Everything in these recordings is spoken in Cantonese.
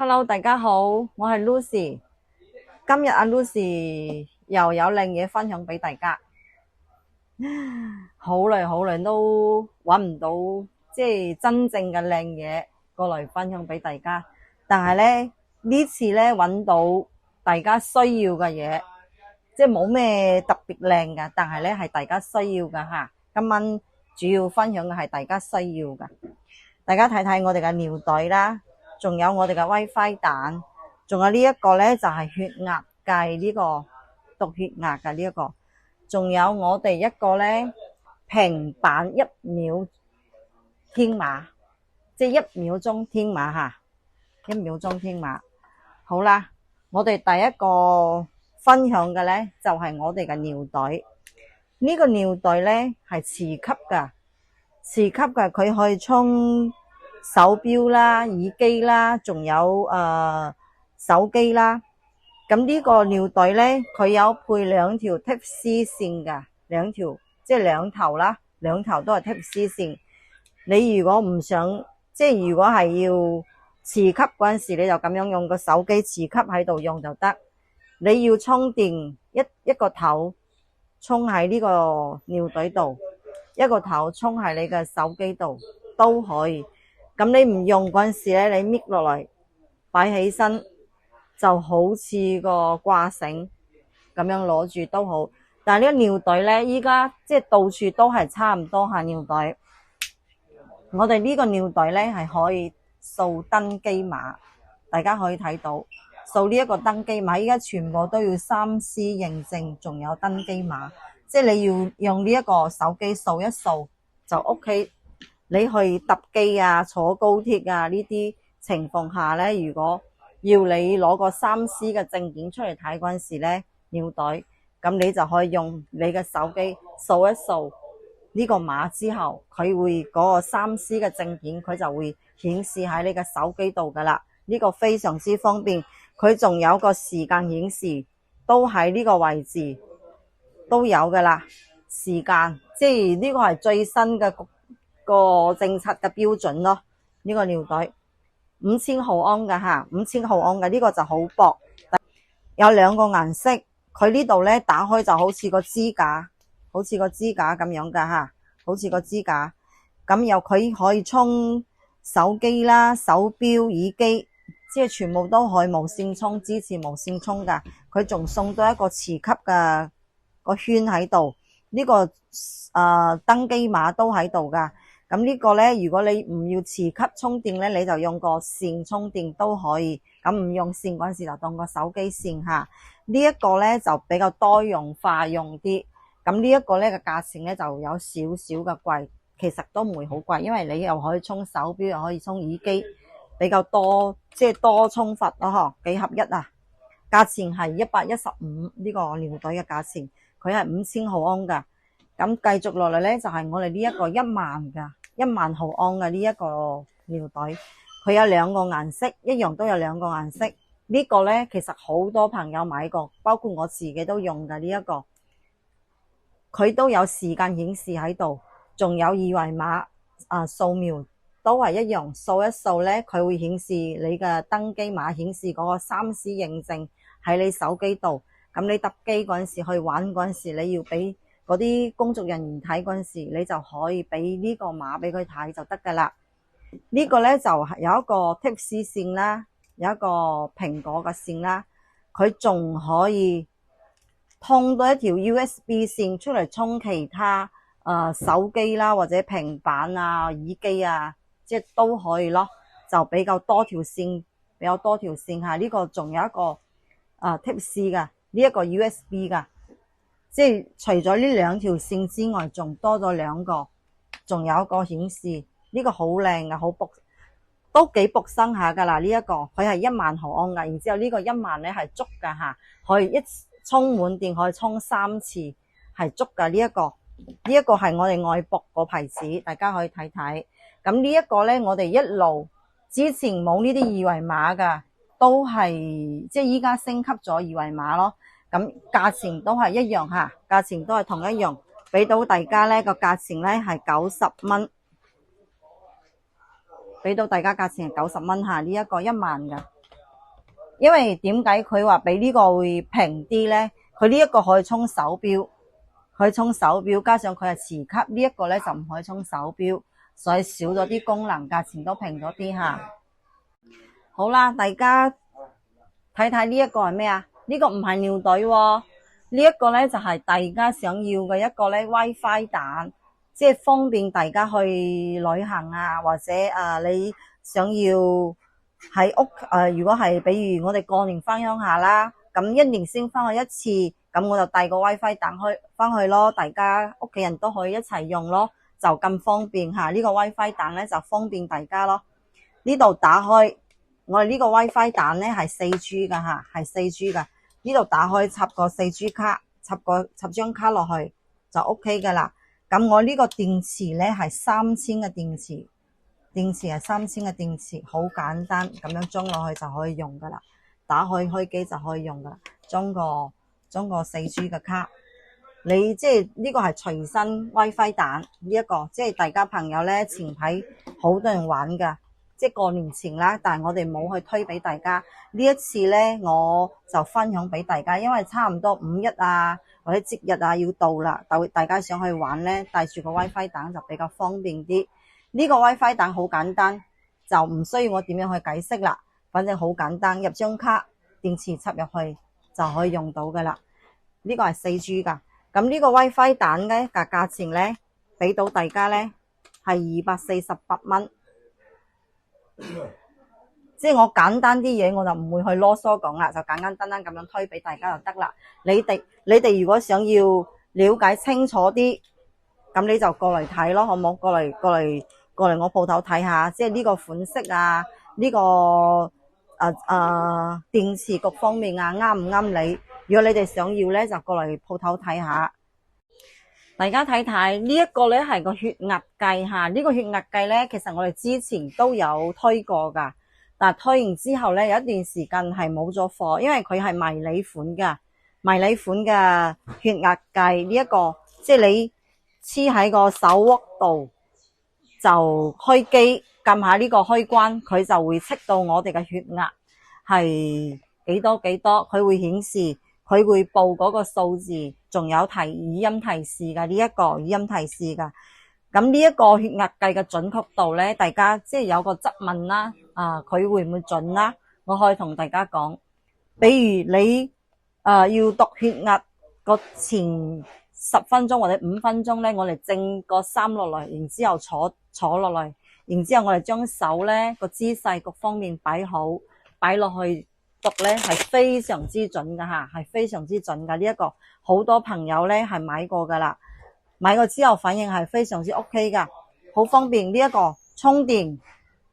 Hello，大家好，我係 Lucy。今日阿 Lucy 又有靚嘢分享俾大家。好耐都揾唔到，即係真正嘅靚嘢過嚟分享俾大家。但係咧呢次咧揾到大家需要嘅嘢，即係冇咩特別靚㗎，但係咧係大家需要㗎吓。今晚主要分享嘅係大家需要㗎。大家睇睇我哋嘅尿袋啦，仲有我哋嘅 WiFi 蛋，仲有呢一個咧就係血壓計呢個讀血壓嘅呢一個，仲有我哋一個咧平板1秒天碼，即係1秒鐘天碼吓，1秒鐘天碼。好啦，我哋第一個分享嘅咧就係我哋嘅尿袋。呢個尿袋咧係磁吸噶，磁吸嘅，佢可以充手錶啦、耳機啦，仲有手機啦。咁呢個尿袋咧，佢有配兩條 Type C 線噶，兩條即係兩頭啦，兩頭都係 Type C 線。你如果唔想，即係如果係要磁吸嗰陣時，你就咁樣用個手機磁吸喺度用就得。你要充電，一個頭充喺呢個尿袋度，一個頭充喺你嘅手機度都可以。咁你唔用嗰陣時咧，你搣落嚟擺起身就好似個掛繩咁樣攞住都好。但係呢個尿袋咧，依家即係到處都係差唔多下尿袋。我哋呢個尿袋咧係可以掃登機碼，大家可以睇到掃呢一個登機碼，依家全部都要3C 認證，仲有登機碼，即係你要用呢一個手機掃一掃就 OK。你去搭機啊、坐高鐵啊呢啲情況下咧，如果要你攞個3C 嘅證件出嚟睇嗰陣時咧，尿袋咁你就可以用你嘅手機掃一掃呢個碼之後，佢會嗰個3C 嘅證件佢就會顯示喺你嘅手機度噶啦。呢個非常之方便，佢仲有個時間顯示，都喺呢個位置都有噶啦。時間即係呢個係最新嘅個政策嘅標準咯。呢個尿袋5000毫安嘅吓，5000毫安嘅呢個就好薄，有兩個顏色。佢呢度咧打開就好似個支架，好似個支架咁樣噶吓，好似個支架。咁又佢可以充手機啦、手錶、耳機，即係全部都可以無線充，支持無線充噶。佢仲送咗一個磁吸嘅個圈喺度，呢個登機碼都喺度噶。咁呢個咧，如果你唔要磁吸充電咧，你就用個線充電都可以。咁唔用線嗰陣時就當個手機線吓。呢一個咧就比較多用化用啲。咁呢一個咧嘅價錢咧就有少少嘅貴，其實都唔會好貴，因為你又可以充手錶，又可以充耳機，比較多，即係多充法咯嗬，幾合一啊。價錢係115，呢個尿袋嘅價錢，佢係5000毫安噶。咁繼續落嚟咧就係我哋呢一個1萬噶，1萬毫安嘅呢一個尿袋，佢有兩個顏色，一樣都有兩個顏色。呢個咧其實好多朋友買過，包括我自己都用嘅呢一個，佢都有時間顯示喺度，仲有二維碼掃描都係一樣，掃一掃咧佢會顯示你嘅登機碼，顯示嗰個3C 認證喺你手機度。咁你搭機嗰陣時去玩嗰陣時，你要俾嗰啲工作人員睇嗰陣時，你就可以俾呢個碼俾佢睇就得噶啦。呢個咧就有一個 Type C 線啦，有一個蘋果嘅線啦，佢仲可以通到一條 USB 線出嚟充其他手機啦，或者平板啊、耳機啊，即係都可以咯。就比較多條線，比較多條線吓。呢個仲有一個Type C 噶，呢一個 USB 噶。即係除咗呢兩條線之外，仲多咗兩個，仲有一個顯示。呢個好靚噶，好薄，都幾薄身下噶啦。呢一個佢係1萬毫安噶，然之後呢個1萬咧係足噶吓，可以一充滿電可以充3次，係足噶。呢一個係我哋愛博個牌子，大家可以睇睇。咁呢一個咧，我哋一路之前冇呢啲二維碼噶，都係即係依家升級咗二維碼咯。咁價錢都係一樣吓，價錢都係同一樣，俾到大家咧個價錢咧係90蚊，俾到大家價錢係90蚊吓。呢一個1萬噶，因為點解佢話比呢個會平啲咧？佢呢一個可以充手錶，加上佢係磁吸，呢一個咧就唔可以充手錶，所以少咗啲功能，價錢都平咗啲吓。好啦，大家睇睇呢一個係咩啊？呢個唔係尿袋喎，呢一個咧就係大家想要嘅一個咧 WiFi 蛋，即係方便大家去旅行啊，或者你想要喺屋如果係比如我哋過年翻鄉下啦，咁一年先翻去一次，咁我就帶個 WiFi 蛋翻去咯，大家屋企人都可以一齊用咯，就咁方便吓。呢個 WiFi 蛋咧就方便大家咯。呢度打開，我哋呢個 WiFi 蛋咧係 4G 噶吓，係 4G 噶。呢度打開插個 4G 卡，插張卡落去就 OK 噶啦。咁我呢個電池咧係3000嘅電池係3000嘅電池，好簡單，咁樣裝落去就可以用噶啦。打開機就可以用噶啦，裝個 4G 嘅卡。你即係呢個係隨身 WiFi 蛋，呢一個即係大家朋友咧前排好多人玩噶，即係過年前啦，但係我哋冇去推俾大家。呢一次咧我就分享俾大家，因為差唔多5一啊或者節日啊要到啦，大家想去玩咧，帶住個 WiFi 蛋就比較方便啲。呢個 WiFi 蛋好簡單，就唔需要我點樣去解釋啦，反正好簡單，入張卡，電池插入去就可以用到噶啦。呢個係 4G 噶。咁呢個 WiFi 蛋嘅價錢咧，俾到大家咧係248蚊。即係我簡單啲嘢我就唔會去囉嗦講啦，就簡簡單單咁樣推俾大家就得啦。你哋如果想要了解清楚啲，咁你就過嚟睇咯，好冇？過嚟我鋪頭睇下，即係呢個款式啊，呢個電池各方面啊，啱唔啱你？如果你哋想要咧，就過嚟鋪頭睇下。大家睇睇呢一個咧係個血壓計吓，呢個血壓計咧其實我哋之前都有推過噶，但係推完之後咧有一段時間係冇咗貨，因為佢係迷你款嘅血壓計。呢一個即係你黐喺個手握度就開機，撳下呢個開關，佢就會測到我哋嘅血壓係幾多，佢會顯示，佢會報嗰個數字，仲有語音提示噶，呢一個語音提示噶。咁呢一個血壓計嘅準確度咧，大家即係有個質問啦，佢會唔會準啦？我可以同大家講，比如你要讀血壓個前10分鐘或者5分鐘咧，我哋正個衫落嚟，然之後坐落嚟，然之後我哋將手咧個姿勢各方面擺好，擺落去讀咧係非常之準噶吓，係非常之準噶。呢一個好多朋友咧係買過噶啦，買過之後反應係非常之 OK 噶，好方便。呢一個充電，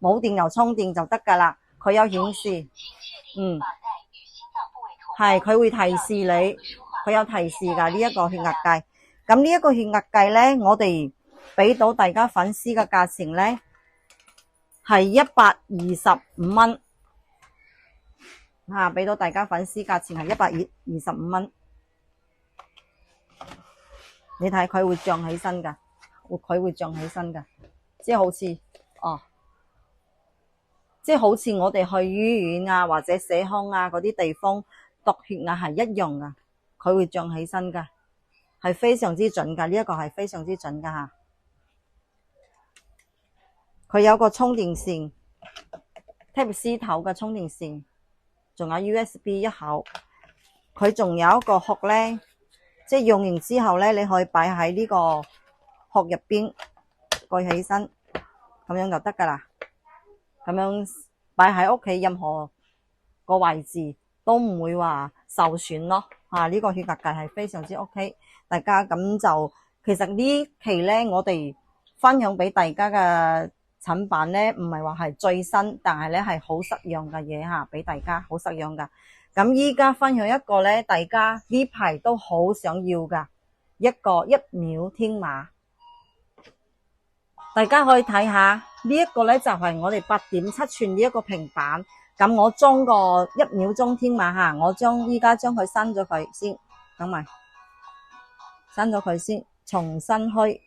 冇電又充電就得噶啦，佢有顯示，係佢會提示你，佢有提示噶。呢一個血壓計，咁呢一個血壓計咧，我哋俾到大家粉絲嘅價錢咧係125蚊。俾到大家粉絲價錢係125蚊。你睇佢會漲起身噶，佢會漲起身噶，即係好似即係好似我哋去醫院啊或者社康啊嗰啲地方度血壓係一樣噶，佢會漲起身噶，係非常之準噶。呢一個係非常之準噶吓，佢有個充電線 Type C 頭嘅充電線，仲有 USB 一口，佢仲有一個殼咧，即係用完之後咧，你可以擺喺呢個殼入邊，蓋起身，咁樣就得噶啦。咁樣擺喺屋企任何個位置都唔會話受損咯。呢個血壓計係非常之 OK。大家咁就其實呢期咧，我哋分享俾大家嘅產品咧，唔係話係最新，但係咧係好實用嘅嘢吓，俾大家好實用噶。咁依家分享一個咧，大家呢排都好想要噶，一個1秒天碼。大家可以睇下呢一個咧，就係我哋8.7寸呢一個平板。咁我裝個1秒鐘天碼吓，我依家將佢刪咗佢先，等埋刪咗佢先，重新開。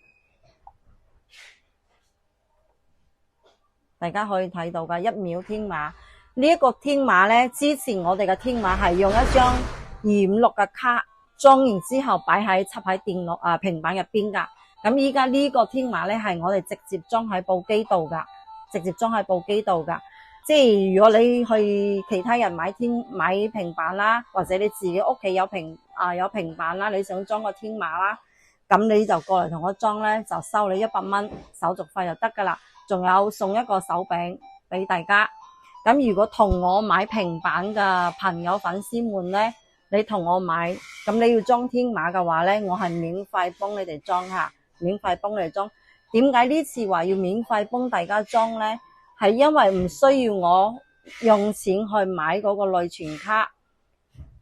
大家可以睇到噶1秒天碼，呢一個天馬咧，之前我哋嘅天馬係用一張256嘅卡裝完之後插喺電腦平板入邊噶。咁依家呢個天馬咧係我哋直接裝喺部機度噶，即係如果你去其他人買平板啦，或者你自己屋企有平板啦，你想裝個天馬啦，咁你就過嚟同我裝咧，就收你100蚊手續費就得噶啦，仲有送一個手柄俾大家。咁如果同我買平板嘅朋友粉絲們咧，你同我買，咁你要裝天馬嘅話咧，我係免費幫你哋裝下，免費幫你哋裝。點解呢次話要免費幫大家裝咧？係因為唔需要我用錢去買嗰個內存卡，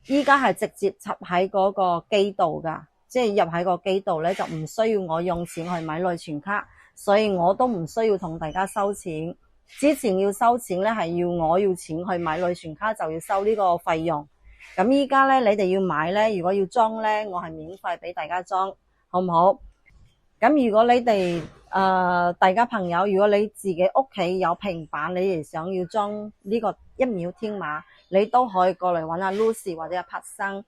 依家係直接插喺嗰個機度噶，即係入喺個機度咧，就唔需要我用錢去買內存卡，所以我都唔需要同大家收錢。之前要收錢咧，係我要錢去買內存卡，就要收呢個費用。咁依家咧，你哋要買咧，如果要裝咧，我係免費俾大家裝，好唔好？咁如果你哋大家朋友，如果你自己屋企有平板，你哋想要裝呢個1秒天馬，你都可以過嚟揾阿 Lucy 或者阿柏生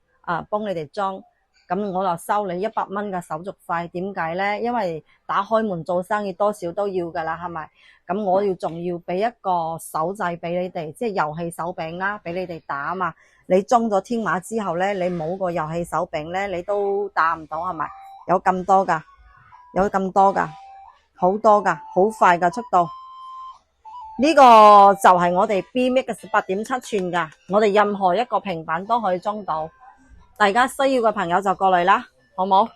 幫你哋裝。咁我就收你100蚊嘅手續費。點解呢？因為打開門做生意多少都要噶啦，係咪？咁我仲要俾一個手掣俾你哋，即係遊戲手柄啦，俾你哋打啊嘛。你裝咗天馬之後呢，你冇個遊戲手柄呢，你都打唔到，係咪？有咁多噶，好多噶，好快噶速度。呢個就係我哋 B-Mix 嘅8.7寸噶，我哋任何一個平板都可以裝到。大家需要嘅朋友就過嚟啦，好冇？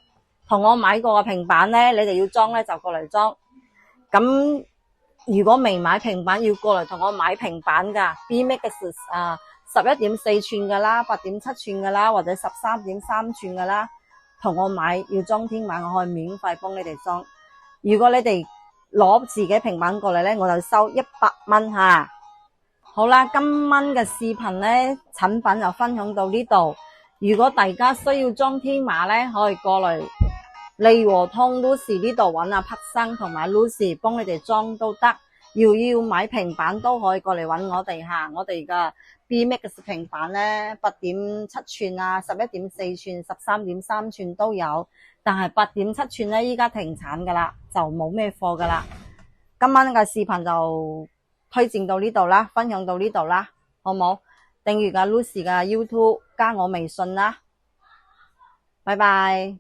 同我買過嘅平板呢，你哋要裝呢就過嚟裝。咁如果未買平板要過嚟同我買平板噶 B-Mix 11.4寸噶啦，8.7寸噶啦，或者13.3寸噶啦，同我買要裝天馬，我可以免費幫你哋裝。如果你哋攞自己平板過嚟呢，我就收100蚊吓。好啦，今晚嘅視頻呢，產品就分享到呢度。如果大家需要裝天馬呢，可以過嚟利和通 Lucy 呢度揾阿柏生同埋 Lucy 幫你哋裝都得。要買平板都可以過嚟揾我哋吓，我哋嘅 B-Mix 平板呢，8.7寸啊，11.4寸、13.3寸都有，但係8.7寸呢，依家停產噶啦，就冇咩貨噶啦。今晚嘅視頻就推薦到呢度啦，分享到呢度啦，好冇？訂閱阿 Lucy 嘅 YouTube， 加我微信啦，拜拜。